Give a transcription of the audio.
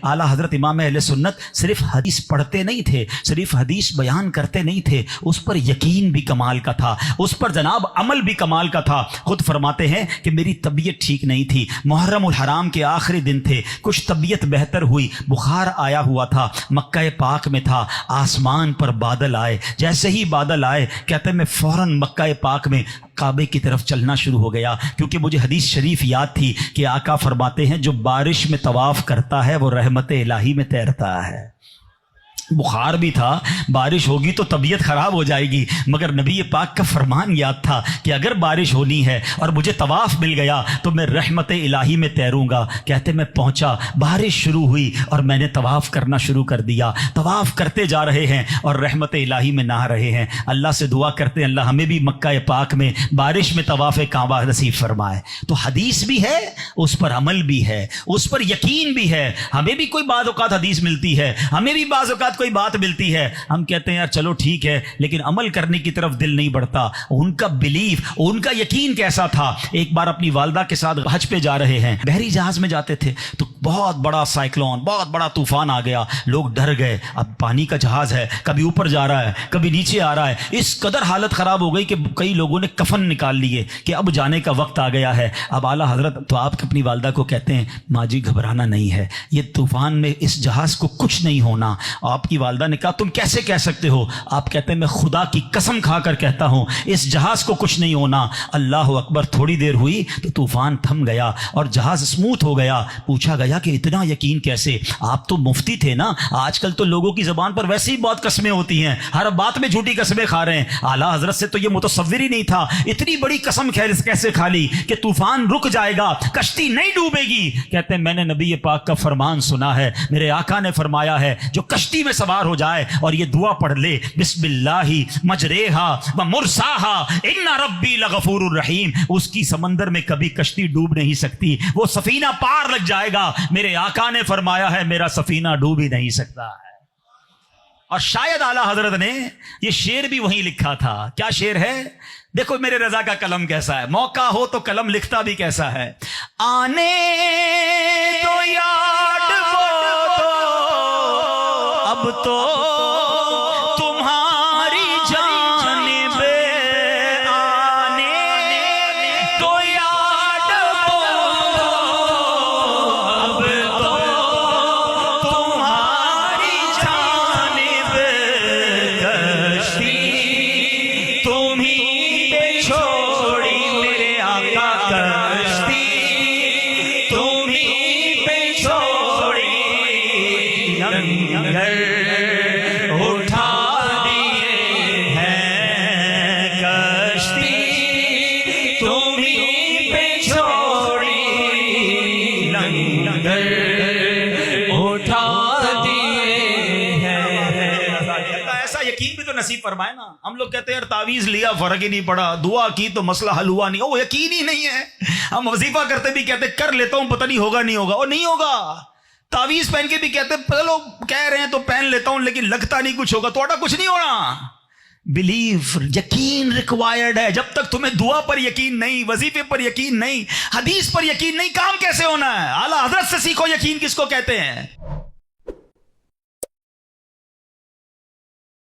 आला हजरत इमाम अहले सुन्नत सिर्फ हदीस पढ़ते नहीं थे, सिर्फ हदीस बयान करते नहीं थे, उस पर यकीन भी कमाल का था, उस पर जनाब अमल भी कमाल का था। खुद फरमाते हैं कि मेरी तबीयत ठीक नहीं थी, मुहर्रम उल हराम के आखिरी दिन थे, कुछ तबीयत बेहतर हुई, बुखार आया हुआ था, मक्का पाक में था, आसमान पर बादल आए, जैसे ही बादल आए कहते मैं फौरन मक्का पाक में काबे की तरफ चलना शुरू हो गया, क्योंकि मुझे हदीस शरीफ याद थी कि आका फरमाते हैं जो बारिश में तवाफ करता है वो रहमत इलाही में तैरता है। बुखार भी था, बारिश होगी तो तबीयत ख़राब हो जाएगी, मगर नबी पाक का फरमान याद था कि अगर बारिश होनी है और मुझे तवाफ़ मिल गया तो मैं रहमत इलाही में तैरूँगा। कहते मैं पहुँचा, बारिश शुरू हुई और मैंने तवाफ़ करना शुरू कर दिया। तवाफ़ करते जा रहे हैं और रहमत इलाही में नहा रहे हैं। अल्लाह से दुआ करते हैं अल्लाह हमें भी मक्का पाक में बारिश में तवाफ़ काबा नसीब फरमाए। तो हदीस भी है, उस पर अमल भी है, उस पर यकीन भी है। हमें भी कोई बाज़ औक़ात हदीस मिलती है, हमें भी बाज़ औक़ात कोई बात मिलती है, हम कहते हैं यार चलो ठीक है, लेकिन अमल करने की तरफ दिल नहीं बढ़ता। उनका बिलीफ, उनका यकीन कैसा था। एक बार अपनी वालदा के साथ हज पे जा रहे हैं, बहरी जहाज में जाते थे तो बहुत बड़ा साइक्लोन, बहुत बड़ा तूफान आ गया, लोग डर गए। अब पानी का जहाज है, कभी ऊपर जा रहा है, कभी नीचे आ रहा है, इस कदर हालत खराब हो गई कि कई लोगों ने कफन निकाल लिए कि अब जाने का वक्त आ गया है। अब आला हजरत तो आप अपनी वालदा को कहते हैं माँ जी घबराना नहीं है, ये तूफान में इस जहाज को कुछ नहीं होना। आपकी वालदा ने कहा तुम कैसे कह सकते हो। आप कहते हैं मैं खुदा की कसम खाकर कहता हूं इस जहाज को कुछ नहीं होना। अल्लाह अकबर। थोड़ी देर हुई तो तूफान थम गया और जहाज स्मूथ हो गया। पूछा गया कि इतना यकीन कैसे, आप तो मुफ्ती थे ना, आजकल तो लोगों की जबान पर वैसे ही बहुत कस्में होती हैं, हर बात में झूठी कस्में खा रहे हैं। आला हजरत से तो ये मुतसव्विर ही नहीं था, इतनी बड़ी कसम कैसे खा ली कि तूफान रुक जाएगा, कश्ती नहीं डूबेगी। कहते हैं मैंने नबी पाक का फरमान सुना है, मेरे आका ने फरमाया है जो कश्ती में सवार हो जाए और ये दुआ पढ़ ले बिस्मिल्लाहि मजरेहा व मुरसाहा इन्ना रब्बी लगफूरुर रहीम, उसकी समंदर में कभी कश्ती डूब नहीं सकती, वो सफीना पार लग जाएगा। मेरे आका ने फरमाया है मेरा सफीना डूब ही नहीं सकता है। और शायद आला हजरत ने ये शेर भी वहीं लिखा था। क्या शेर है? देखो मेरे रजा का कलम कैसा है, मौका हो तो कलम लिखता भी कैसा है। आने तो याद वो तो अब तो तुम्हारी जानिब आने तो याद वो अब तो तुम्हारी जानिब कश्ती तुम ही पे छोड़ी मेरे आका, कश्ती तुम ही पे छोड़ी, लंगर उठा दिए हैं, कश्ती तुम ही पे छोड़ी, लंगर उठा दिए हैं। ऐसा यकीन भी तो नसीब फरमाए ना। हम लोग कहते हैं यार तावीज लिया फर्क ही नहीं पड़ा, दुआ की तो मसला हल हुआ नहीं, वो यकीन ही नहीं है। हम वजीफा करते भी कहते कर लेता हूं पता नहीं होगा नहीं होगा, और नहीं होगा। तावीज पहन के भी कहते चलो कह रहे हैं तो पहन लेता हूं लेकिन लगता नहीं कुछ होगा, थोड़ा कुछ नहीं होना। बिलीव, यकीन रिक्वायर्ड है। जब तक तुम्हें दुआ पर यकीन नहीं, वजीफे पर यकीन नहीं, हदीस पर यकीन नहीं, काम कैसे होना है? आला हजरत से सीखो यकीन किसको कहते हैं।